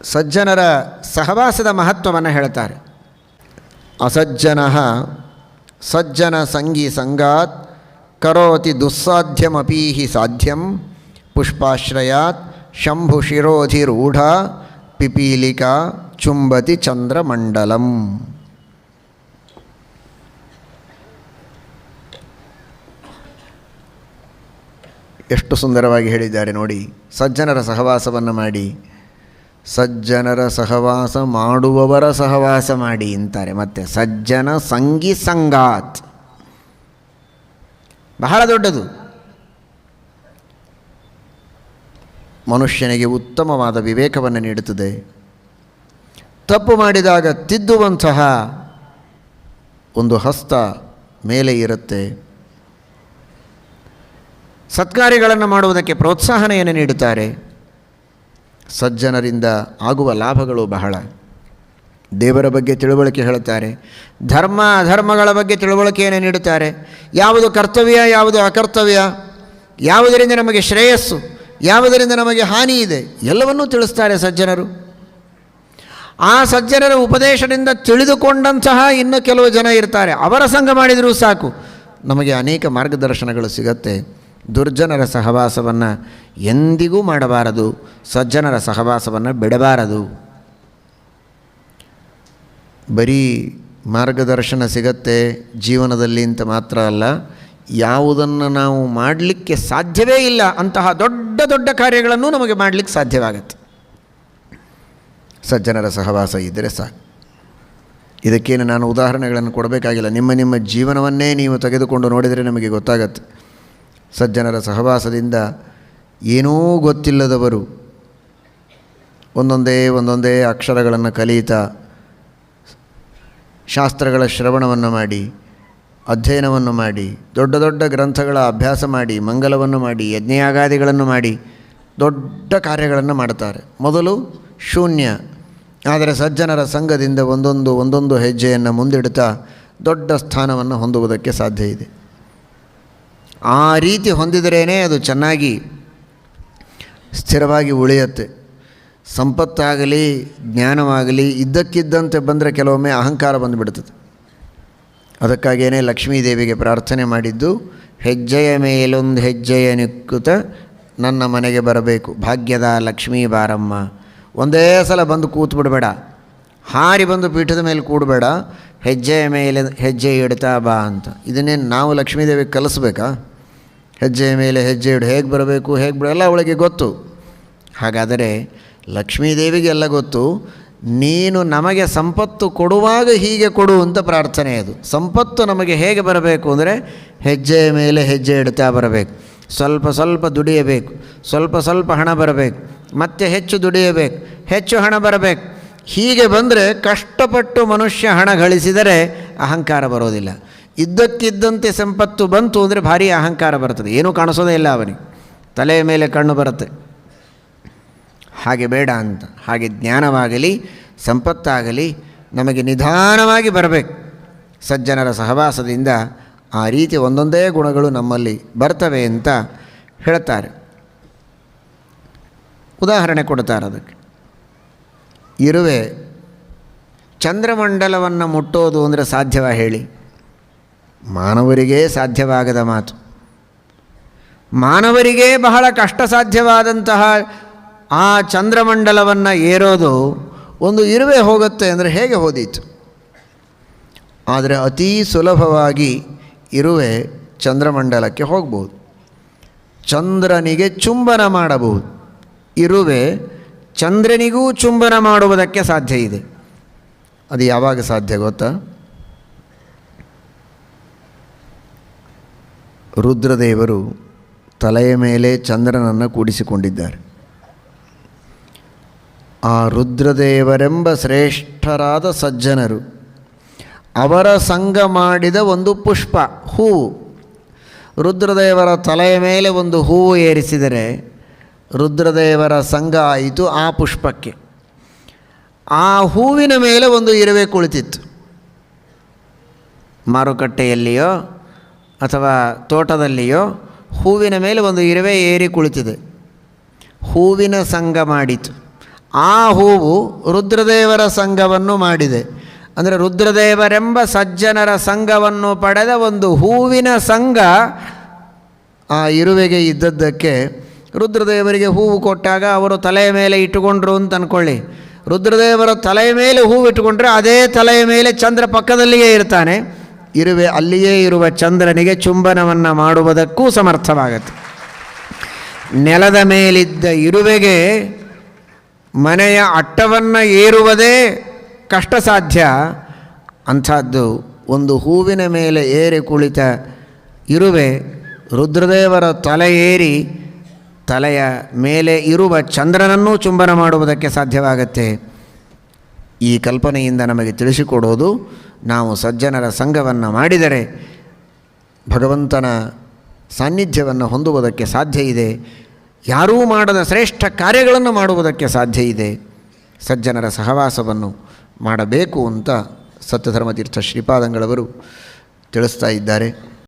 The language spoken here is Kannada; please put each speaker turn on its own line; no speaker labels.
ಸಜ್ಜನರ ಸಹವಾಸದ ಮಹತ್ವವನ್ನು ಹೇಳ್ತಾರೆ. ಅಸಜ್ಜನಃ ಸಜ್ಜನ ಸಂಗಿ ಸಂಗಾತ್ ಕರೋತಿ ದುಸ್ಸಾಧ್യമಪೀಹಿ ಸಾಧ್ಯಂ ಪುಷ್ಪಾಶ್ರಯಾತ್ ಶಂಭು ಶಿರೋಧಿರೂಢ ಪಿಪೀಲಿಕಾ ಚುಂಬತಿ ಚಂದ್ರಮಂಡಲಂ. ಎಷ್ಟು ಸುಂದರವಾಗಿ ಹೇಳಿದ್ದಾರೆ ನೋಡಿ. ಸಜ್ಜನರ ಸಹವಾಸವನ್ನು ಮಾಡಿ, ಸಜ್ಜನರ ಸಹವಾಸ ಮಾಡುವವರ ಸಹವಾಸ ಮಾಡಿ ಅಂತಾರೆ. ಮತ್ತು ಸಜ್ಜನ ಸಂಗಿ ಸಂಗಾತ್ ಬಹಳ ದೊಡ್ಡದು. ಮನುಷ್ಯನಿಗೆ ಉತ್ತಮವಾದ ವಿವೇಕವನ್ನು ನೀಡುತ್ತದೆ. ತಪ್ಪು ಮಾಡಿದಾಗ ತಿದ್ದುವಂತಹ ಒಂದು ಹಸ್ತ ಮೇಲೆ ಇರುತ್ತೆ. ಸತ್ಕಾರ್ಯಗಳನ್ನು ಮಾಡುವುದಕ್ಕೆ ಪ್ರೋತ್ಸಾಹನೆಯನ್ನು ನೀಡುತ್ತಾರೆ. ಸಜ್ಜನರಿಂದ ಆಗುವ ಲಾಭಗಳು ಬಹಳ. ದೇವರ ಬಗ್ಗೆ ತಿಳುವಳಿಕೆ ಹೇಳುತ್ತಾರೆ. ಧರ್ಮ ಅಧರ್ಮಗಳ ಬಗ್ಗೆ ತಿಳುವಳಿಕೆಯನ್ನು ನೀಡುತ್ತಾರೆ. ಯಾವುದು ಕರ್ತವ್ಯ, ಯಾವುದು ಅಕರ್ತವ್ಯ, ಯಾವುದರಿಂದ ನಮಗೆ ಶ್ರೇಯಸ್ಸು, ಯಾವುದರಿಂದ ನಮಗೆ ಹಾನಿ ಇದೆ, ಎಲ್ಲವನ್ನೂ ತಿಳಿಸ್ತಾರೆ ಸಜ್ಜನರು. ಆ ಸಜ್ಜನರ ಉಪದೇಶದಿಂದ ತಿಳಿದುಕೊಂಡಂತಹ ಇನ್ನು ಕೆಲವು ಜನ ಇರ್ತಾರೆ. ಅವರ ಸಂಘ ಮಾಡಿದರೂ ಸಾಕು, ನಮಗೆ ಅನೇಕ ಮಾರ್ಗದರ್ಶನಗಳು ಸಿಗತ್ತೆ. ದುರ್ಜನರ ಸಹವಾಸವನ್ನು ಎಂದಿಗೂ ಮಾಡಬಾರದು. ಸಜ್ಜನರ ಸಹವಾಸವನ್ನು ಬಿಡಬಾರದು. ಬರೀ ಮಾರ್ಗದರ್ಶನ ಸಿಗತ್ತೆ ಜೀವನದಲ್ಲಿ ಅಂತ ಮಾತ್ರ ಅಲ್ಲ, ಯಾವುದನ್ನು ನಾವು ಮಾಡಲಿಕ್ಕೆ ಸಾಧ್ಯವೇ ಇಲ್ಲ ಅಂತಹ ದೊಡ್ಡ ದೊಡ್ಡ ಕಾರ್ಯಗಳನ್ನು ನಮಗೆ ಮಾಡಲಿಕ್ಕೆ ಸಾಧ್ಯವಾಗತ್ತೆ. ಸಜ್ಜನರ ಸಹವಾಸ ಇದ್ದರೆ ಸಾಕು. ಇದಕ್ಕೇನು ನಾನು ಉದಾಹರಣೆಗಳನ್ನು ಕೊಡಬೇಕಾಗಿಲ್ಲ. ನಿಮ್ಮ ನಿಮ್ಮ ಜೀವನವನ್ನೇ ನೀವು ತೆಗೆದುಕೊಂಡು ನೋಡಿದರೆ ನಮಗೆ ಗೊತ್ತಾಗತ್ತೆ. ಸಜ್ಜನರ ಸಹವಾಸದಿಂದ ಏನೂ ಗೊತ್ತಿಲ್ಲದವರು ಒಂದೊಂದೇ ಅಕ್ಷರಗಳನ್ನು ಕಲಿಯುತ್ತಾ ಶಾಸ್ತ್ರಗಳ ಶ್ರವಣವನ್ನು ಮಾಡಿ, ಅಧ್ಯಯನವನ್ನು ಮಾಡಿ, ದೊಡ್ಡ ದೊಡ್ಡ ಗ್ರಂಥಗಳ ಅಭ್ಯಾಸ ಮಾಡಿ, ಮಂಗಲವನ್ನು ಮಾಡಿ, ಯಜ್ಞಯಾಗಾದಿಗಳನ್ನು ಮಾಡಿ ದೊಡ್ಡ ಕಾರ್ಯಗಳನ್ನು ಮಾಡುತ್ತಾರೆ. ಮೊದಲು ಶೂನ್ಯ, ಆದರೆ ಸಜ್ಜನರ ಸಂಘದಿಂದ ಒಂದೊಂದು ಹೆಜ್ಜೆಯನ್ನು ಮುಂದಿಡುತ್ತಾ ದೊಡ್ಡ ಸ್ಥಾನವನ್ನು ಹೊಂದುವುದಕ್ಕೆ ಸಾಧ್ಯ ಇದೆ. ಆ ರೀತಿ ಹೊಂದಿದರೇ ಅದು ಚೆನ್ನಾಗಿ ಸ್ಥಿರವಾಗಿ ಉಳಿಯುತ್ತೆ. ಸಂಪತ್ತಾಗಲಿ ಜ್ಞಾನವಾಗಲಿ ಇದ್ದಕ್ಕಿದ್ದಂತೆ ಬಂದರೆ ಕೆಲವೊಮ್ಮೆ ಅಹಂಕಾರ ಬಂದುಬಿಡ್ತದೆ. ಅದಕ್ಕಾಗಿಯೇ ಲಕ್ಷ್ಮೀದೇವಿಗೆ ಪ್ರಾರ್ಥನೆ ಮಾಡಿದ್ದು, ಹೆಜ್ಜೆಯ ಮೇಲೊಂದು ಹೆಜ್ಜೆಯ ನಿಕ್ಕುತ ನನ್ನ ಮನೆಗೆ ಬರಬೇಕು, ಭಾಗ್ಯದ ಲಕ್ಷ್ಮೀ ಬಾರಮ್ಮ. ಒಂದೇ ಸಲ ಬಂದು ಕೂತು ಬಿಡಬೇಡ, ಹಾರಿ ಬಂದು ಪೀಠದ ಮೇಲೆ ಕೂಡಬೇಡ, ಹೆಜ್ಜೆಯ ಮೇಲೆ ಹೆಜ್ಜೆ ಇಡ್ತಾ ಬಾ ಅಂತ. ಇದನ್ನೇ ನಾವು ಲಕ್ಷ್ಮೀದೇವಿಗೆ ಕಲಿಸ್ಬೇಕಾ? ಹೆಜ್ಜೆಯ ಮೇಲೆ ಹೆಜ್ಜೆ ಇಡು, ಹೇಗೆ ಬರಬೇಕು, ಹೇಗೆ ಬಿಡಲ್ಲ ಅವಳಿಗೆ ಗೊತ್ತು. ಹಾಗಾದರೆ ಲಕ್ಷ್ಮೀದೇವಿಗೆ ಎಲ್ಲ ಗೊತ್ತು. ನೀನು ನಮಗೆ ಸಂಪತ್ತು ಕೊಡುವಾಗ ಹೀಗೆ ಕೊಡು ಅಂತ ಪ್ರಾರ್ಥನೆ ಅದು. ಸಂಪತ್ತು ನಮಗೆ ಹೇಗೆ ಬರಬೇಕು ಅಂದರೆ ಹೆಜ್ಜೆಯ ಮೇಲೆ ಹೆಜ್ಜೆ ಇಡ್ತಾ ಬರಬೇಕು. ಸ್ವಲ್ಪ ಸ್ವಲ್ಪ ದುಡಿಯಬೇಕು, ಸ್ವಲ್ಪ ಸ್ವಲ್ಪ ಹಣ ಬರಬೇಕು, ಮತ್ತೆ ಹೆಚ್ಚು ದುಡಿಯಬೇಕು, ಹೆಚ್ಚು ಹಣ ಬರಬೇಕು. ಹೀಗೆ ಬಂದರೆ ಕಷ್ಟಪಟ್ಟು ಮನುಷ್ಯ ಹಣ ಗಳಿಸಿದರೆ ಅಹಂಕಾರ ಬರೋದಿಲ್ಲ. ಇದ್ದಕ್ಕಿದ್ದಂತೆ ಸಂಪತ್ತು ಬಂತು ಅಂದರೆ ಭಾರಿ ಅಹಂಕಾರ ಬರ್ತದೆ, ಏನೂ ಕಾಣಿಸೋದೇ ಇಲ್ಲ ಅವನಿಗೆ, ತಲೆಯ ಮೇಲೆ ಕಣ್ಣು ಬರುತ್ತೆ. ಹಾಗೆ ಬೇಡ ಅಂತ. ಹಾಗೆ ಜ್ಞಾನವಾಗಲಿ ಸಂಪತ್ತಾಗಲಿ ನಮಗೆ ನಿಧಾನವಾಗಿ ಬರಬೇಕು. ಸಜ್ಜನರ ಸಹವಾಸದಿಂದ ಆ ರೀತಿ ಒಂದೊಂದೇ ಗುಣಗಳು ನಮ್ಮಲ್ಲಿ ಬರ್ತವೆ ಅಂತ ಹೇಳ್ತಾರೆ. ಉದಾಹರಣೆ ಕೊಡ್ತಾರೆ ಅದಕ್ಕೆ. ಇರುವೆ ಚಂದ್ರಮಂಡಲವನ್ನು ಮುಟ್ಟೋದು ಅಂದರೆ ಸಾಧ್ಯವ ಹೇಳಿ? ಮಾನವರಿಗೇ ಸಾಧ್ಯವಾಗದ ಮಾತು. ಮಾನವರಿಗೇ ಬಹಳ ಕಷ್ಟ ಸಾಧ್ಯವಾದಂತಹ ಆ ಚಂದ್ರಮಂಡಲವನ್ನು ಏರೋದು ಒಂದು ಇರುವೆ ಹೋಗುತ್ತೆ ಅಂದರೆ ಹೇಗೆ ಹೋದೀತು? ಆದರೆ ಅತೀ ಸುಲಭವಾಗಿ ಇರುವೆ ಚಂದ್ರಮಂಡಲಕ್ಕೆ ಹೋಗ್ಬೋದು. ಚಂದ್ರನಿಗೆ ಚುಂಬನ ಮಾಡಬಹುದು. ಇರುವೆ ಚಂದ್ರನಿಗೂ ಚುಂಬನ ಮಾಡುವುದಕ್ಕೆ ಸಾಧ್ಯ ಇದೆ. ಅದು ಯಾವಾಗ ಸಾಧ್ಯ ಗೊತ್ತಾ? ರುದ್ರದೇವರು ತಲೆಯ ಮೇಲೆ ಚಂದ್ರನನ್ನು ಕೂಡಿಸಿಕೊಂಡಿದ್ದಾರೆ. ಆ ರುದ್ರದೇವರೆಂಬ ಶ್ರೇಷ್ಠರಾದ ಸಜ್ಜನರು ಅವರ ಸಂಘ ಮಾಡಿದ ಒಂದು ಪುಷ್ಪ, ಹೂವು. ರುದ್ರದೇವರ ತಲೆಯ ಮೇಲೆ ಒಂದು ಹೂವು ಏರಿಸಿದರೆ ರುದ್ರದೇವರ ಸಂಘ ಆಯಿತು ಆ ಪುಷ್ಪಕ್ಕೆ. ಆ ಹೂವಿನ ಮೇಲೆ ಒಂದು ಇರುವೆ ಕುಳಿತಿತ್ತು. ಮಾರುಕಟ್ಟೆಯಲ್ಲಿಯೋ ಅಥವಾ ತೋಟದಲ್ಲಿಯೋ ಹೂವಿನ ಮೇಲೆ ಒಂದು ಇರುವೆ ಏರಿ ಕುಳಿತಿದೆ. ಹೂವಿನ ಸಂಘ ಮಾಡಿತು. ಆ ಹೂವು ರುದ್ರದೇವರ ಸಂಘವನ್ನು ಮಾಡಿದೆ. ಅಂದರೆ ರುದ್ರದೇವರೆಂಬ ಸಜ್ಜನರ ಸಂಘವನ್ನು ಪಡೆದ ಒಂದು ಹೂವಿನ ಸಂಘ ಆ ಇರುವೆಗೆ ಇದ್ದದ್ದಕ್ಕೆ ರುದ್ರದೇವರಿಗೆ ಹೂವು ಕೊಟ್ಟಾಗ ಅವರು ತಲೆಯ ಮೇಲೆ ಇಟ್ಟುಕೊಂಡ್ರು ಅಂತ ಅಂದ್ಕೊಳ್ಳಿ. ರುದ್ರದೇವರ ತಲೆಯ ಮೇಲೆ ಹೂವು ಇಟ್ಟುಕೊಂಡ್ರೆ ಅದೇ ತಲೆಯ ಮೇಲೆ ಚಂದ್ರ ಪಕ್ಕದಲ್ಲಿಯೇ ಇರ್ತಾನೆ. ಇರುವೆ ಅಲ್ಲಿಯೇ ಇರುವ ಚಂದ್ರನಿಗೆ ಚುಂಬನವನ್ನು ಮಾಡುವುದಕ್ಕೂ ಸಮರ್ಥವಾಗತ್ತೆ. ನೆಲದ ಮೇಲಿದ್ದ ಇರುವೆಗೆ ಮನೆಯ ಅಟ್ಟವನ್ನು ಏರುವುದೇ ಕಷ್ಟ ಸಾಧ್ಯ. ಅಂಥದ್ದು ಒಂದು ಹೂವಿನ ಮೇಲೆ ಏರಿ ಕುಳಿತ ಇರುವೆ ರುದ್ರದೇವರ ತಲೆ ಏರಿ ತಲೆಯ ಮೇಲೆ ಇರುವ ಚಂದ್ರನನ್ನೂ ಚುಂಬನ ಮಾಡುವುದಕ್ಕೆ ಸಾಧ್ಯವಾಗತ್ತೆ. ಈ ಕಲ್ಪನೆಯಿಂದ ನಮಗೆ ತಿಳಿಸಿಕೊಡೋದು, ನಾವು ಸಜ್ಜನರ ಸಂಘವನ್ನು ಮಾಡಿದರೆ ಭಗವಂತನ ಸಾನ್ನಿಧ್ಯವನ್ನು ಹೊಂದುವುದಕ್ಕೆ ಸಾಧ್ಯ ಇದೆ. ಯಾರೂ ಮಾಡದ ಶ್ರೇಷ್ಠ ಕಾರ್ಯಗಳನ್ನು ಮಾಡುವುದಕ್ಕೆ ಸಾಧ್ಯ ಇದೆ. ಸಜ್ಜನರ ಸಹವಾಸವನ್ನು ಮಾಡಬೇಕು ಅಂತ ಸತ್ಯಧರ್ಮತೀರ್ಥ ಶ್ರೀಪಾದಂಗಳವರು ತಿಳಿಸ್ತಾ ಇದ್ದಾರೆ.